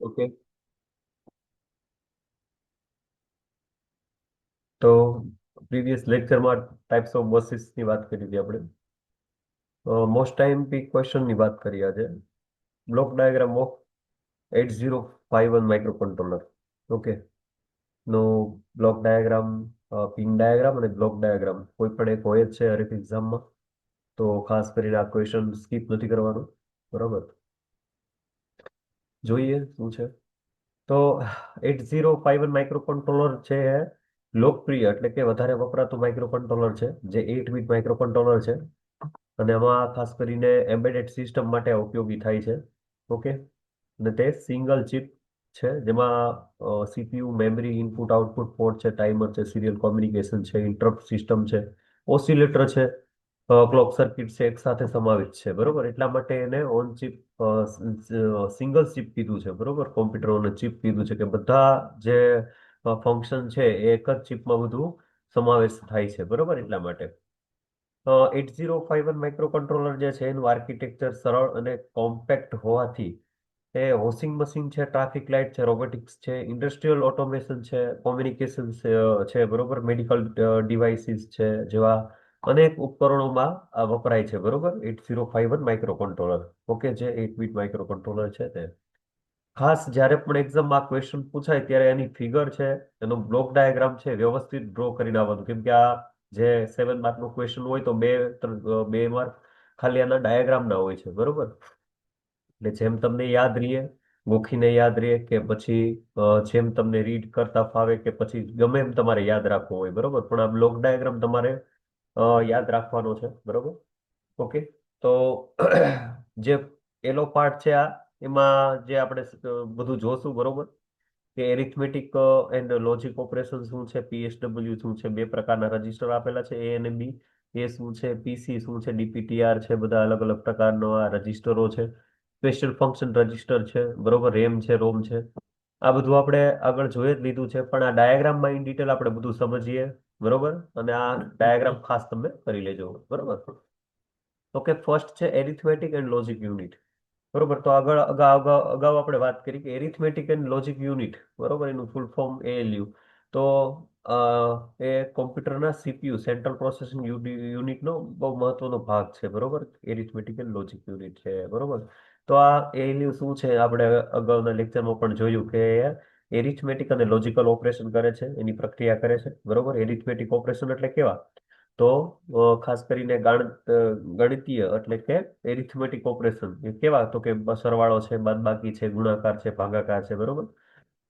Okay, તો previous લેક્ચરમાં types of બસીસની વાત કરી હતી આપણે. મોસ્ટ ટાઈમ પી ક્વેશ્ચનની વાત કરી આજે. Block diagram of 8051 micro controller. Okay, નો બ્લોક ડાયાગ્રામ, પિન ડાયાગ્રામ અને બ્લોક ડાયાગ્રામ કોઈ પણ એક હોય જ છે હરેક એક્ઝામમાં. તો ખાસ કરીને આ ક્વેશ્ચન સ્કીપ નથી કરવાનું. બરાબર, જોઈએ શું છે. તો 8051 માઇક્રો કંટ્રોલર છે એ લોકપ્રિય એટલે કે વધારે વપરાતું માઇક્રો કંટ્રોલર છે, જે 8 બીટ માઇક્રો કંટ્રોલર છે. અને આમાં ખાસ કરીને એમ્બેડેડ સિસ્ટમ માટે ઉપયોગી થાય છે. ઓકે, અને તે સિંગલ ચિપ છે, જેમાં CPU, memory, input output port છે, ટાઈમર છે, સિરિયલ કોમ્યુનિકેશન છે, ઇન્ટરપ્ટ સિસ્ટમ છે, ઓસિલેટર છે, ક્લોક સર્કિટ છે, એક સાથે સમાવિત છે. બરોબર, એટલા માટે એને ઓન ચિપ સિંગલ ચિપ કીધું છે. બરોબર, કોમ્પ્યુટરોને ચિપ કીધું છે કે બધા જે ફંક્શન છે એ એક જ ચિપમાં બધું સમાવેશ થાય છે. બરોબર, એટલા માટે 8051 માઇક્રો કંટ્રોલર જે છે એનું આર્કિટેક્ચર સરળ અને કોમ્પેક્ટ હોવાથી એ વોશિંગ મશીન છે, ટ્રાફિક લાઇટ છે, રોબોટિક્સ છે, ઇન્ડસ્ટ્રીયલ ઓટોમેશન છે, કોમ્યુનિકેશન છે, બરોબર, મેડિકલ ડિવાઇસીસ છે, જેવા અનેક ઉપકરણોમાં આ વપરાય છે. બરોબર, 8051 માઇક્રો કંટ્રોલર. ઓકે, જે 8 બીટ માઇક્રો કંટ્રોલર છે તે ખાસ જ્યારે પણ એક્ઝામમાં ક્વેશ્ચન પૂછાય ત્યારે એની ફિગર છે, એનો બ્લોક ડાયાગ્રામ છે, વ્યવસ્થિત ડ્રો કરીને આવવાનું. કેમ કે આ જે 7 માર્કનો ક્વેશ્ચન હોય તો બે માર્ક ખાલી આના ડાયાગ્રામ ના હોય છે. બરોબર, એટલે જેમ તમને યાદ રહીએ, ગોખીને યાદ રહે, કે પછી જેમ તમને રીડ કરતા ફાવે, કે પછી ગમે એમ તમારે યાદ રાખવો હોય. બરોબર, પણ આ બ્લોક ડાયાગ્રામ તમારે યાદ રાખવાનો છે. બરોબર, ઓકે. તો જે એલો પાર્ટ છે આ, એમાં જે આપણે બધું જોશું. બરોબર, કે એરિથમેટિક એન્ડ લોજિક ઓપરેશન શું છે, પીએસડબલ્યુ શું છે, બે પ્રકારના રજીસ્ટર આપેલા છે, એ અને બી. એ શું છે, પીસી શું છે, ડીપીટીઆર છે, બધા અલગ અલગ પ્રકારના આ રજીસ્ટરો છે. સ્પેશિયલ ફંક્શન રજીસ્ટર છે. બરોબર, રેમ છે, રોમ છે. આ બધું આપણે આગળ જોઈ જ લીધું છે, પણ આ ડાયાગ્રામમાં ઇન ડિટેલ આપણે બધું સમજીએ. બરોબર, અને આ ડાયાગ્રામ ખાસ તમે કરી લેજો. બરોબર, તો કે ફર્સ્ટ છે એરિથમેટિક એન્ડ લોજિક યુનિટ. બરોબર, તો આગળ અગાઉ આપણે વાત કરી કે એરિથમેટિક એન્ડ લોજિક યુનિટ, બરોબર, એનું ફૂલ ફોર્મ એએલયુ. તો અ, એ કોમ્પ્યુટરના સીપીયુ, સેન્ટ્રલ પ્રોસેસિંગ યુનિટનો બહુ મહત્વનો ભાગ છે. બરોબર, એરિથમેટિક એન્ડ લોજિક યુનિટ છે. બરોબર, તો આ એએલયુ શું છે, આપણે અગાઉના લેક્ચરમાં પણ જોયું કે એરિથમેટિક અને લોજિકલ ઓપરેશન કરે છે, એની પ્રક્રિયા કરે છે. બરોબર, એરિથમેટિક ઓપરેશન એટલે કેવા, તો ખાસ કરીને ગણિતીય એટલે કે એરિથમેટિક ઓપરેશન એ કેવા, તો કે સરવાળો છે, બાદબાકી છે, ગુણાકાર છે, ભાગાકાર છે. બરોબર,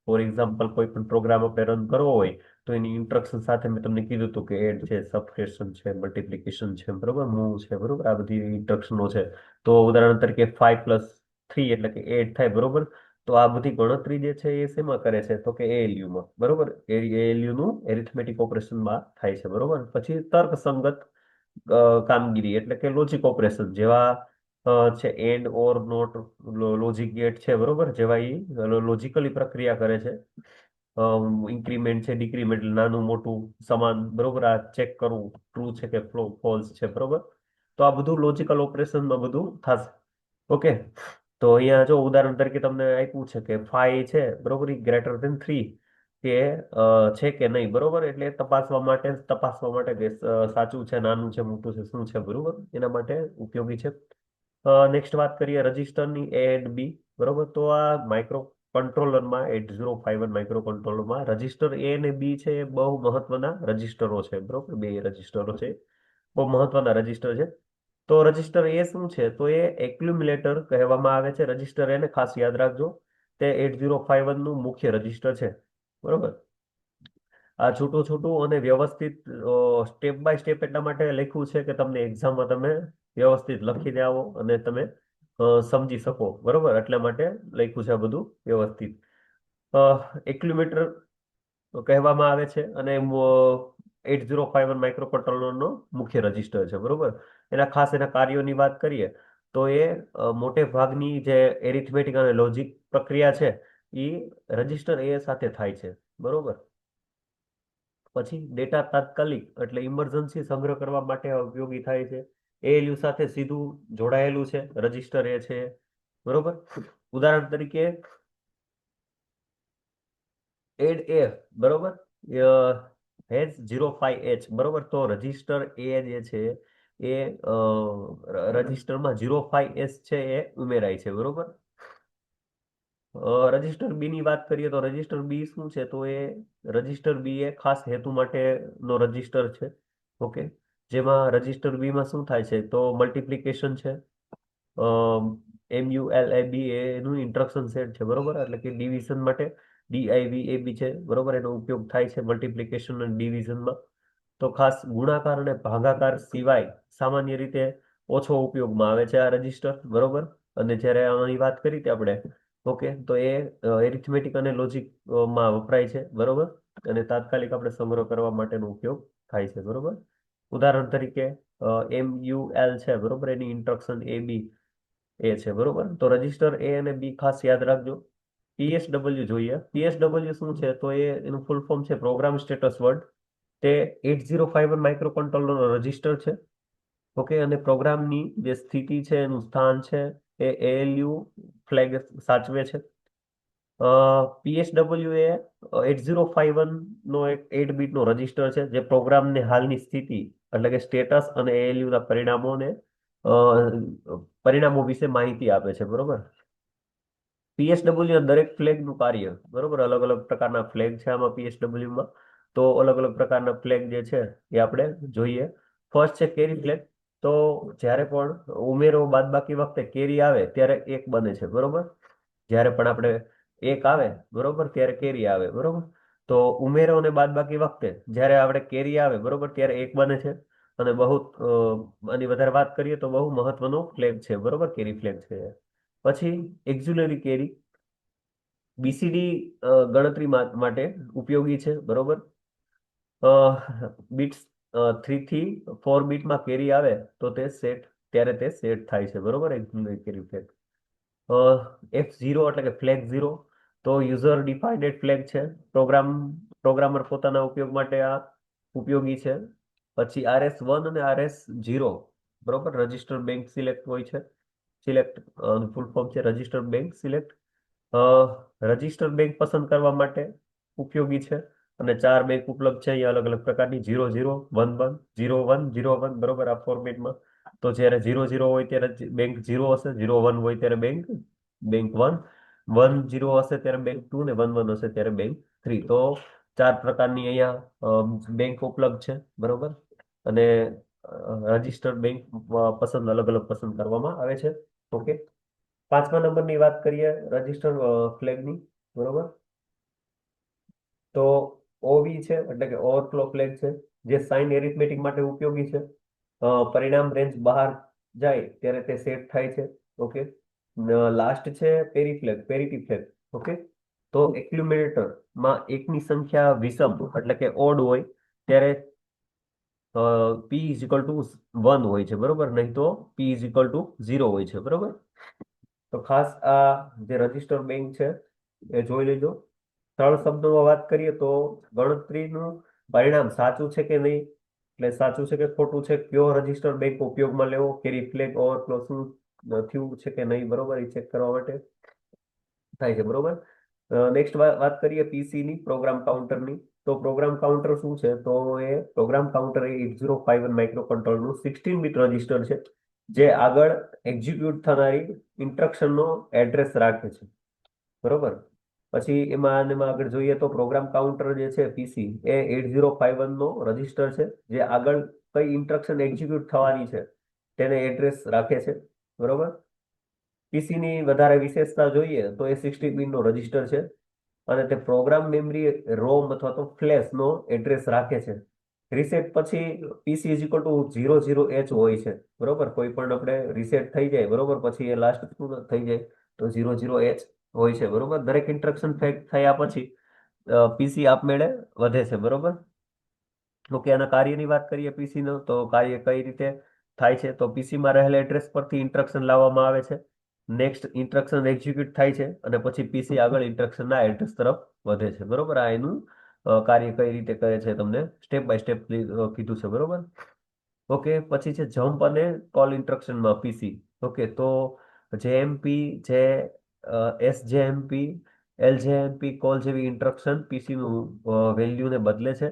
ફોર એક્ઝામ્પલ કોઈ પણ પ્રોગ્રામ આપણે રન કરવો હોય તો એની ઇન્સ્ટ્રક્શન સાથે મેં તમને કીધું હતું કે એડ છે, સબટ્રેક્શન છે, મલ્ટિપ્લિકેશન છે, બરોબર, મૂવ છે. બરોબર, આ બધી ઇન્સ્ટ્રક્શનો છે. તો ઉદાહરણ તરીકે 5+3 એટલે કે 8 થાય. બરોબર, તો આ બધી ગણતરી જે છે એ શેમાં કરે છે, તો કે એએલયુમાં. બરોબર, એએલયુ નું એરિથમેટિક ઓપરેશનમાં થાય છે. બરોબર, પછી તર્કસંગત કામગીરી એટલે કે લોજિક ઓપરેશન જેવા છે and, or, not, logic gate છે. બરોબર, જેવા એ લોજિકલી પ્રક્રિયા કરે છે. ઇન્ક્રીમેન્ટ છે, ડિક્રીમેન્ટ, નાનું મોટું સમાન. બરોબર, આ ચેક કરવું ટ્રુ છે કે ફોલ્સ છે. બરોબર, તો આ બધું લોજિકલ ઓપરેશનમાં બધું થશે. ઓકે, તો અહીંયા જો ઉદાહરણ તરીકે તમને આપ્યું છે કે 5 છે, બરોબર, ગ્રેટર ધેન 3, કે છે કે નહીં. બરોબર, એટલે તપાસવા માટે કે સાચું છે, નાનું છે, મોટું છે, શું છે. બરોબર, એના માટે ઉપયોગી છે. નેક્સ્ટ વાત કરીએ રજિસ્ટરની, એ એન્ડ બી. બરોબર, તો આ માઇક્રો કંટ્રોલરમાં 8051 માઇક્રો કંટ્રોલરમાં રજિસ્ટર એ અને બી છે એ બહુ મહત્વના રજિસ્ટરો છે. બરોબર, બે રજિસ્ટરો છે, બહુ મહત્વના રજિસ્ટર છે. તો રજિસ્ટર એ શું છે, તો એ એક્યુમ્યુલેટર કહેવામાં આવે છે. રજિસ્ટર એને ખાસ યાદ રાખજો, તે 8051 નું મુખ્ય રજિસ્ટર છે. બરોબર, આ છૂટું છૂટું અને વ્યવસ્થિત સ્ટેપ બાય સ્ટેપ એટલા માટે લખ્યું છે કે તમને એક્ઝામમાં તમે વ્યવસ્થિત લખીને આવો અને તમે સમજી શકો. બરોબર, એટલા માટે લખ્યું છે આ બધું વ્યવસ્થિત. એક્યુમ્યુલેટર કહેવામાં આવે છે, અને 8051 માઇક્રો કંટ્રોલરનો મુખ્ય રજિસ્ટર છે. બરોબર, એના કાર્યોની વાત કરીએ તો એ મોટે ભાગની જે એરિથમેટિક અને લોજિક પ્રક્રિયા છે એ રજિસ્ટર એ સાથે થાય છે. બરોબર, પછી ડેટા તાત્કાલિક એટલે ઇમરજન્સી સંગ્રહ કરવા માટે ઉપયોગી થાય છે. એએલયુ સાથે સીધું જોડાયેલું છે રજિસ્ટર એ છે. બરોબર, ઉદાહરણ તરીકે એડ એ બરોબર હેઝ 05H બરોબર, તો રજિસ્ટર એ જે છે એ રજિસ્ટરમાં 05S છે એ ઉમેરાય છે બરોબર. રજિસ્ટર બી ની વાત કરીએ તો રજિસ્ટર બી શું છે, તો એ રજિસ્ટર બી એ ખાસ હેતુ માટેનો રજિસ્ટર છે. ઓકે, જેમાં રજિસ્ટર બી માં શું થાય છે તો મલ્ટિપ્લિકેશન છે. MULAB એનું ઇન્સ્ટ્રક્શન સેટ છે બરોબર, એટલે કે ડિવિઝન માટે DIVAB છે બરોબર, એનો ઉપયોગ થાય છે મલ્ટિપ્લિકેશન અને ડિવિઝનમાં. તો ખાસ ગુણાકાર અને ભાગાકાર સિવાય સામાન્ય રીતે ઓછો ઉપયોગમાં આવે છે આ રજિસ્ટર બરોબર. અને જ્યારે આની વાત કરી હતી આપણે, ઓકે, તો એ એરિથમેટિક અને લોજિક માં વપરાય છે બરોબર, અને તાત્કાલિક આપણે સંગ્રહ કરવા માટેનો ઉપયોગ થાય છે બરોબર. ઉદાહરણ તરીકે MUL છે બરોબર, એની ઇન્સ્ટ્રક્શન AB એ છે બરોબર. તો રજિસ્ટર એ અને બી ખાસ યાદ રાખજો. PSW જોઈએ. PSW શું છે, તો એ એનું ફૂલ ફોર્મ છે પ્રોગ્રામ સ્ટેટસ વર્ડ. તે 8051 માઇક્રો કંટ્રોલરનો રજિસ્ટર છે. ઓકે, અને પ્રોગ્રામની જે સ્થિતિ છે, એનું સ્થાન છે, એ ALU ફ્લેગ સાચવે છે. PSW એ 8051 નો એક 8 બીટ નો રજિસ્ટર છે, જે પ્રોગ્રામને હાલની સ્થિતિ એટલે કે સ્ટેટસ અને ALU ના પરિણામો વિશે માહિતી આપે છે બરોબર. PSW દરેક ફ્લેગનું કાર્ય બરોબર, અલગ અલગ પ્રકારના ફ્લેગ છે આમાં PSW માં. તો અલગ અલગ પ્રકારના ફ્લેગ જે છે એ આપણે જોઈએ. ફર્સ્ટ છે કેરી ફ્લેગ. તો જ્યારે પણ ઉમેરો બાદબાકી વખતે કેરી આવે ત્યારે એક બને છે બરોબર. જ્યારે પણ આપણે એક આવે બરોબર ત્યારે કેરી આવે બરોબર. તો ઉમેરો અને બાદબાકી વખતે જ્યારે આપણે કેરી આવે બરોબર ત્યારે એક બને છે. અને બહુ આની વધારે વાત કરીએ તો બહુ મહત્વનો ફ્લેગ છે બરોબર, કેરી ફ્લેગ છે. પછી એક્ઝ્યુલરી કેરી BCD ગણતરી માટે ઉપયોગી છે બરોબર. બીટ્સ 3 થી 4 બીટમાં કેરી આવે તો ત્યારે તે સેટ થાય છે બરોબર, એક્ઝ્યુલરી કેરી ફ્લેગ. F0 એટલે કે ફ્લેગ 0, તો યુઝર ડિફાઇન્ડ ફ્લેગ છે. પ્રોગ્રામર પોતાના ઉપયોગ માટે આ ઉપયોગી છે. પછી RS1 અને RS0 બરોબર, રજિસ્ટર બેંક સિલેક્ટ હોય છે. સિલેક્ટ ફૂલ ફોર્મ છે register bank select. Register bank પસંદ કરવા માટે ઉપયોગી છે. અને 4 બેંક ઉપલબ્ધ છે અહીંયા અલગ અલગ પ્રકારની 0011 0101 બરોબર આ ફોર્મેટમાં. તો જ્યારે 00 હોય ત્યારે બેંક 0 હશે, 01 હોય ત્યારે બેંક 1, 10 હશે ત્યારે બેંક 2 ને 11 હશે ત્યારે બેંક 3. તો 4 પ્રકારની અહીંયા બેંક ઉપલબ્ધ છે બરોબર. અને રજિસ્ટર્ડ બેંક અલગ અલગ પસંદ કરવામાં આવે છે. ઓકે, 5મા નંબરની વાત કરીએ રજિસ્ટર ફ્લેગની બરોબર. તો OV છે એટલે કે ઓવરફ્લો ફ્લેગ છે, જે સાઇન એરિથમેટિક માટે ઉપયોગી છે. પરિણામ રેન્જ બહાર જાય ત્યારે તે સેટ થાય છે. ઓકે, લાસ્ટ છે પેરિટી ફ્લેગ. ઓકે, તો એક્યુમ્યુલેટરમાં એકની સંખ્યા વિષમ એટલે કે ઓડ હોય ત્યારે P=1 હોય છે બરોબર, નહીં તો P=0 હોય છે બરોબર. તો ખાસ આ જે રજિસ્ટર બેંક છે એ જોઈ લેજો. સરળ શબ્દોમાં વાત કરીએ તો ગણતરીનું પરિણામ સાચું છે કે નહીં, એટલે સાચું છે કે ખોટું છે, કયો રજિસ્ટર બેંક ઉપયોગમાં લેવો, કે રિફ્લેક્ટ ઓવરફ્લો શું થયું છે કે નહીં બરોબર, એ ચેક કરવા માટે થાય છે બરોબર. નેક્સ્ટ વાત કરીએ PC ની પ્રોગ્રામ કાઉન્ટરની. તો પ્રોગ્રામ કાઉન્ટર શું છે, તો એ પ્રોગ્રામ કાઉન્ટર એ 8051 માઇક્રો કંટ્રોલરનું 16 બીટ રજિસ્ટર છે, જે આગળ એક્ઝિક્યુટ થનારી ઇન્સ્ટ્રક્શનનો એડ્રેસ રાખે છે બરોબર. પછી એમાં આગળ જોઈએ તો પ્રોગ્રામ કાઉન્ટર જે છે PC એ 8051 નો રજિસ્ટર છે, જે આગળ કઈ ઇન્સ્ટ્રક્શન એક્ઝિક્યુટ થવાની છે તેને એડ્રેસ રાખે છે બરોબર. PC ની વધારે વિશેષતા જોઈએ તો એ 16 બીટ નો રજિસ્ટર છે, અને તે પ્રોગ્રામ મેમરી રોમ અથવા તો ફ્લેશ નો એડ્રેસ રાખે છે. રીસેટ પછી PC=00H હોય છે બરોબર. કોઈ પણ આપણે રીસેટ થઈ જાય બરોબર, પછી એ લાસ્ટ શું થઈ જાય તો 00H હોય છે બરોબર. દરેક ઇન્સ્ટ્રક્શન થયા પછી PC આપમેળે વધે છે બરોબર. ઓકે, આના કાર્યની વાત કરીએ PC નો, તો કાર્ય કઈ રીતે થાય છે, તો PC માં રહેલા એડ્રેસ પરથી ઇન્સ્ટ્રક્શન લાવવામાં આવે છે. નેક્સ્ટ ઇન્સ્ટ્રક્શન એક્ઝિક્યુટ થાય છે અને પછી PC આગળ ઇન્સ્ટ્રક્શનના એડ્રેસ તરફ વધે છે બરોબર. આ એનું કાર્ય કઈ રીતે કરે છે તમને સ્ટેપ બાય સ્ટેપ કીધું છે બરોબર. ઓકે, પછી છે જમ્પ અને કોલ ઇન્સ્ટ્રક્શનમાં PC. ઓકે, તો JMP છે SJMP, LJMP કોલ જેવી ઇન્સ્ટ્રક્શન PC નું વેલ્યુને બદલે છે,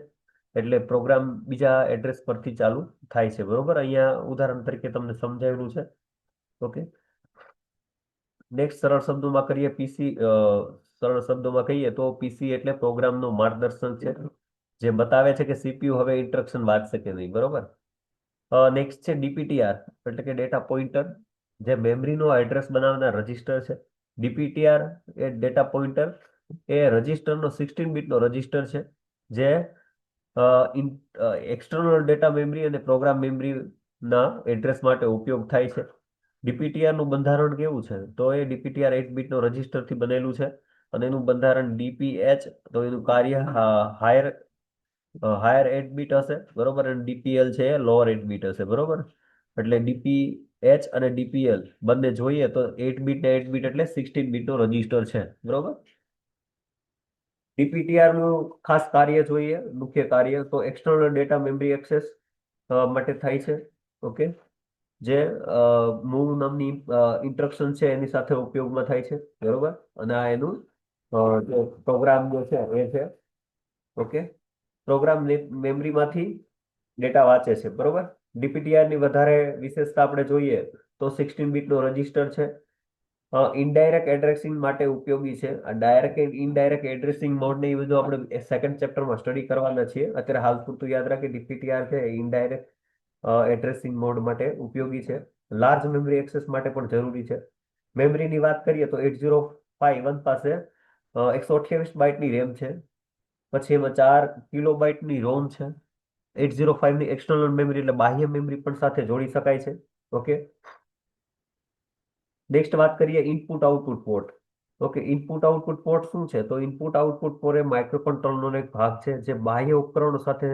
એટલે પ્રોગ્રામ બીજા એડ્રેસ પરથી ચાલુ થાય છે. બરોબર, અહીંયા ઉદાહરણ તરીકે તમને સમજાવેલું છે. ઓકે, નેક્સ્ટ સરળ શબ્દોમાં કરીએ પીસી. સરળ શબ્દોમાં કહીએ તો પીસી એટલે પ્રોગ્રામનું માર્ગદર્શન છે, જે બતાવે છે કે CPU હવે ઇન્સ્ટ્રક્શન વાંચશે કે નહીં. બરોબર. નેક્સ્ટ છે DPTR, એટલે કે ડેટા પોઇન્ટર, જે મેમરીનો એડ્રેસ બનાવનાર રજિસ્ટર છે. DPTR એ ડેટા પોઇન્ટર એ રજિસ્ટરનો 16 બીટનો રજિસ્ટર છે, જે એક્સટર્નલ ડેટા મેમરી અને પ્રોગ્રામ મેમરીના એડ્રેસ માટે ઉપયોગ થાય છે. DPTR નું બંધારણ કેવું છે? તો એ DPTR 8 બીટનો રજિસ્ટરથી બનેલું છે, અને એનું બંધારણ DPH, તો એનું કાર્ય હાયર હાયર 8 બીટ હશે. બરોબર, અને DPL છે લોઅર 8 બીટ હશે. બરોબર, એટલે DPH અને DPL બંને જોઈએ તો 8 બીટ ને 8 બીટ એટલે 16 બીટનો રજિસ્ટર છે. બરોબર. DPTR નું ખાસ કાર્ય જોઈએ, મુખ્ય કાર્ય તો એક્સટર્નલ ડેટા મેમરી એક્સેસ માટે થાય છે. ઓકે, જે મૂવ નામની ઇન્સ્ટ્રક્શન છે એની સાથે ઉપયોગમાં થાય છે. બરોબર, અને આ એનું પ્રોગ્રામ જે છે એ છે. ઓકે, પ્રોગ્રામ મેમરીમાંથી ડેટા વાંચે છે. બરોબર, DPTR ની વધારે વિશેષતા આપણે જોઈએ તો 16 બીટનો રજિસ્ટર છે. ઇનડાયરેક્ટ એડ્રેસિંગ માટે ઉપયોગી છે. આ ડાયરેક્ટ ઇનડાયરેક્ટ એડ્રેસિંગ મોડ ને એ બધું આપણે સેકન્ડ ચેપ્ટરમાં સ્ટડી કરવાના છીએ. અત્યારે હાલ પૂરતું યાદ રાખીએ, DPTR છે ઇનડાયરેક્ટ એડ્રેસિંગ મોડ માટે ઉપયોગી છે. લાર્જ મેમરી એક્સેસ માટે પણ જરૂરી છે. મેમરીની વાત કરીએ તો 8051 પાસે 128 બાઇટની રેમ છે. પછી એમાં 4 કિલોબાઇટની રોમ છે. 805 ની એક્સટર્નલ મેમરી એટલે બાહ્ય મેમરી પણ સાથે જોડી શકાય છે. ઓકે, નેક્સ્ટ વાત કરીએ input output port. Okay, input output port શું છે? તો ઇનપુટ આઉટપુટ પોર્ટ એ માઇક્રોકન્ટ્રોલરનો એક ભાગ છે, જે બાહ્ય ઉપકરણો સાથે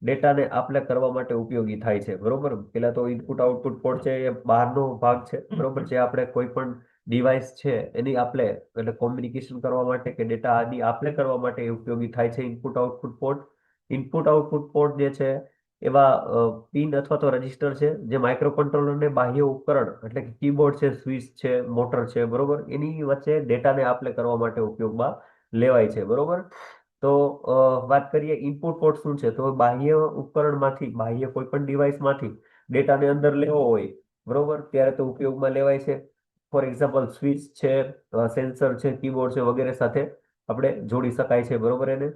ડેટાને આપલે કરવા માટે ઉપયોગી થાય છે. બરોબર, પેલા તો ઇનપુટ આઉટપુટ પોર્ટ છે એ બહારનો ભાગ છે. બરોબર, જે આપણે કોઈ પણ ડિવાઇસ છે એની આપલે એટલે કોમ્યુનિકેશન કરવા માટે કે ડેટા આદિ આપલે કરવા માટે ઉપયોગી થાય છે input output port. Input output port જે છે એવા પિન અથવા તો રજિસ્ટર છે, જે માઇક્રોકન્ટ્રોલરને બાહ્ય ઉપકરણ એટલે કે કીબોર્ડ છે, સ્વિચ છે, મોટર છે, બરોબર, એની વચ્ચે ડેટાને આપલે કરવા માટે ઉપયોગમાં લેવાય છે. બરોબર, તો વાત કરીએ ઇનપુટ પોર્ટ શું છે? તો બાહ્ય ઉપકરણમાંથી, બાહ્ય કોઈ પણ ડિવાઇસમાંથી ડેટાને અંદર લેવો હોય, બરોબર, ત્યારે તો ઉપયોગમાં લેવાય છે. ફોર એક્ઝામ્પલ સ્વિચ છે, સેન્સર છે, કીબોર્ડ છે વગેરે સાથે આપણે જોડી શકાય છે. બરોબર, એને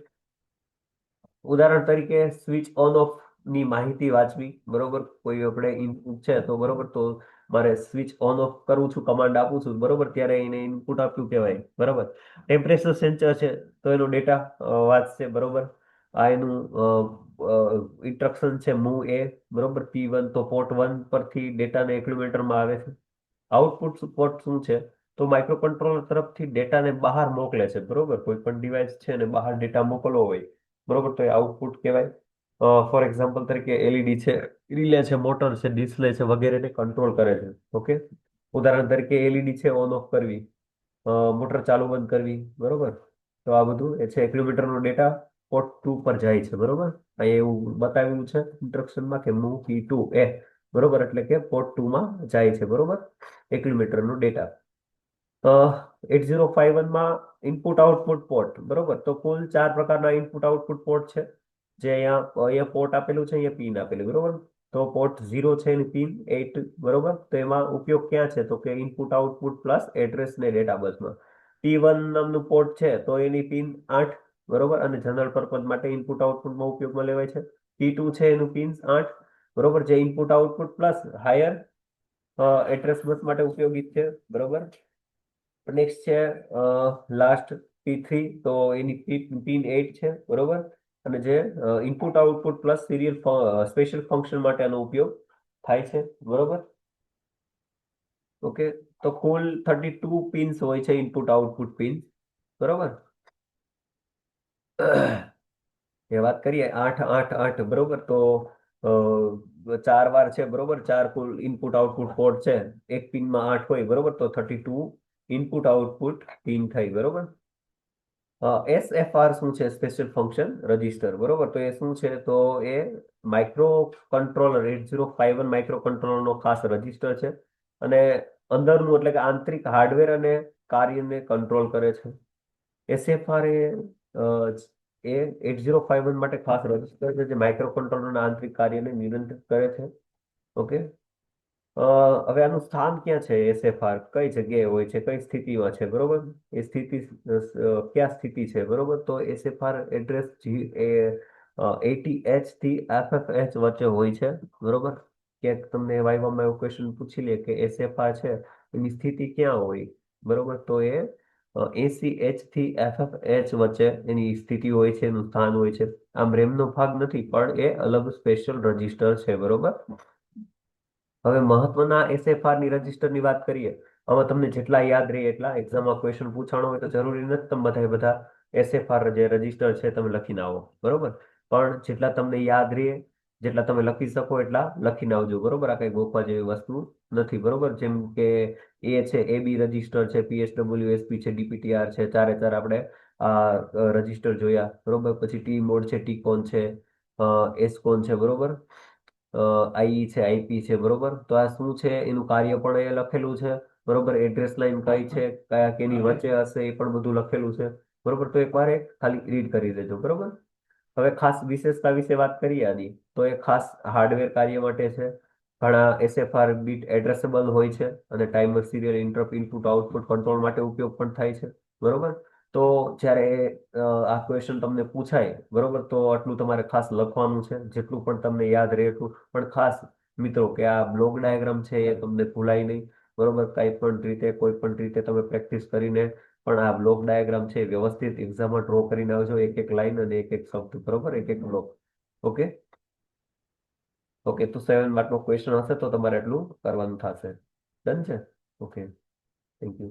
ઉદાહરણ તરીકે સ્વિચ ઓન ઓફ ની માહિતી વાંચવી. બરોબર, કોઈ આપણે ઇનપુટ છે તો બરોબર, તો મારે સ્વિચ ઓન ઓફ કરું છું, કમાન્ડ આપું છું, બરોબર, ત્યારે એને ઇનપુટ આપ્યું કહેવાય. બરોબર, ટેમ્પરેચર સેન્સર છે તો એનો ડેટા વાંચશે. બરોબર, આ એનું ઇન્સ્ટ્રક્શન છે મૂવ એ. બરોબર, P1, તો પોર્ટ 1 પરથી ડેટાને એક્યુમ્યુલેટરમાં આવે છે. આઉટપુટ પોર્ટ શું છે? તો માઇક્રોકન્ટ્રોલર તરફથી ડેટાને બહાર મોકલે છે. બરોબર, કોઈ પણ ડિવાઇસ છે ને બહાર ડેટા મોકલવો હોય, બરોબર, તો એ આઉટપુટ કહેવાય. ફોર એક્ઝામ્પલ તરીકે LED છે, રિલે છે, મોટર છે, ડિસ્પ્લે છે વગેરેને કંટ્રોલ કરે છે. ઓકે, ઉદાહરણ તરીકે LED છે ઓન ઓફ કરવી, મોટર ચાલુ બંધ કરવી. બરોબર, તો આ બધું એ છે એક્યુમ્યુલેટરનો ડેટા પોર્ટ 2 પર જાય છે. બરોબર, અહીં એવું બતાવેલું છે ઇન્સ્ટ્રક્શનમાં કે મૂવ P2 એ. બરોબર, એટલે કે પોર્ટ 2 માં જાય છે. બરોબર, એક્યુમ્યુલેટરનો ડેટા. 8051માં ઇનપુટ આઉટપુટ પોર્ટ. બરોબર, તો કુલ 4 પ્રકારના ઇનપુટ આઉટપુટ પોર્ટ છે, જે અહીંયા પોર્ટ આપેલું છે, અહીંયા પિન આપેલું. બરોબર, તો પોર્ટ 0 છે એની પિન 8. બરોબર, તો એમાં ઉપયોગ ક્યાં છે? તો કે ઇનપુટ આઉટપુટ પ્લસ એડ્રેસ ને ડેટા બસમાં. P1 નામનું પોર્ટ છે તો એની પિન 8. બરોબર, અને જનરલ પર્પઝ માટે ઇનપુટ આઉટપુટમાં ઉપયોગમાં લેવાય છે. P2 છે એનું પિન 8. બરોબર, જે input output plus higher address bus માટે ઉપયોગી છે. બરોબર, નેક્સ્ટ છે લાસ્ટ P3, તો એની પિન 8 છે. બરોબર, અને જે input output plus serial special function માટે આનો ઉપયોગ થાય છે. બરોબર, ઓકે, તો કુલ 32 પિન્સ હોય છે ઇનપુટ આઉટપુટ પિન. બરોબર, એ વાત કરીએ 8 8 8. બરોબર, તો 4 વાર છે. બરોબર, 4 કુલ ઇનપુટ આઉટપુટ પોર્ટ છે, એક પિનમાં 8 હોય. બરોબર, તો 32 ઇનપુટ આઉટપુટ પિન થઈ. બરોબર, SFR શું છે? Special function register. બરોબર, તો એ શું છે? તો એ માઇક્રો કંટ્રોલર 8051 માઇક્રો કંટ્રોલરનો ખાસ રજિસ્ટર છે, અને અંદરનું એટલે કે આંતરિક હાર્ડવેર અને કાર્યને કંટ્રોલ કરે છે. એસએફઆર એ 8051 માટે ખાસ રજીસ્ટર છે જે માઇક્રો કંટ્રોલરના આંતરિક કાર્યને નિયંત્રિત કરે છે. ઓકે. હવે આનું સ્થાન ક્યાં છે? એસએફઆર કઈ જગ્યાએ હોય છે, કઈ સ્થિતિમાં છે, બરોબર? એ સ્થિતિ ક્યાં સ્થિતિ છે, બરોબર? તો એસએફઆર એડ્રેસ જી એ 80H થી FFH વચ્ચે હોય છે, બરોબર? ક્યાંક તમને વાઇવામાં એવો ક્વેશ્ચન પૂછી લે કે એસએફઆર છે એની સ્થિતિ ક્યાં હોય, બરોબર? તો એ 80H થી FFH વચ્ચે એની સ્થિતિ હોય છે, એનું સ્થાન હોય છે. આમ રેમનો ભાગ નથી, પણ એ અલગ સ્પેશિયલ રજીસ્ટર છે, બરોબર? હવે મહત્વના એસએફઆર ની રજીસ્ટર ની વાત કરીએ. હવે તમને જેટલા યાદ રહે એટલા એક્ઝામમાં ક્વેશ્ચન પૂછાણો હોય તો જરૂરી નથી તમે બધા એસએફઆર જે રજીસ્ટર છે તમે લખીને આવો, બરોબર? પણ જેટલા તમને યાદ રહે, જેટલા તમે લખી શકો એટલા લખીને આવજો, બરોબર? આ કઈ ગોખવા જેવી વસ્તુ નથી, બરોબર? જેમ કે એ છે એબી રજીસ્ટર છે, પીએસડબલ્યુ એસપી છે, ડીપીટીઆર છે, ચારે ચાર આપણે આ રજીસ્ટર જોયા, બરોબર? પછી ટી મોડ છે, ટી કોન છે, એસકોન છે, બરોબર? આઈ છે, આઈપી છે, બરોબર? તો આ શું છે એનું કાર્ય પણ એ લખેલું છે, બરોબર? એડ્રેસ લાઈન કઈ છે, કયા કેની વચ્ચે હશે એ પણ બધું લખેલું છે, બરોબર? તો એકવાર ખાલી રીડ કરી દેજો, બરોબર? હવે ખાસ વિશેષતા વિશે વાત કરીએ આની, તો એ ખાસ હાર્ડવેર કાર્ય માટે છે. ઘણા એસએફઆર બીટ એડ્રેસેબલ હોય છે અને timer serial interrupt input output control માટે ઉપયોગ પણ થાય છે, બરોબર? તો જ્યારે આ ક્વેશ્ચન તમને પૂછાય, બરોબર, તો આટલું તમારે ખાસ લખવાનું છે, જેટલું પણ તમને યાદ રહે એટલું. પણ ખાસ મિત્રો કે આ બ્લોક ડાયાગ્રામ છે એ તમને ભૂલાય નહીં, બરોબર? કઈ પણ રીતે કોઈ પણ રીતે તમે પ્રેક્ટિસ કરીને પણ આ બ્લોક ડાયાગ્રામ છે એ વ્યવસ્થિત એક્ઝામમાં ડ્રો કરીને આવજો, એક એક લાઈન અને એક એક શબ્દ, બરોબર? એક એક બ્લોક. ઓકે. ઓકે, તો 7 માર્કનો ક્વેશ્ચન હશે તો તમારે એટલું કરવાનું થશે. ડન છે? Okay, thank you.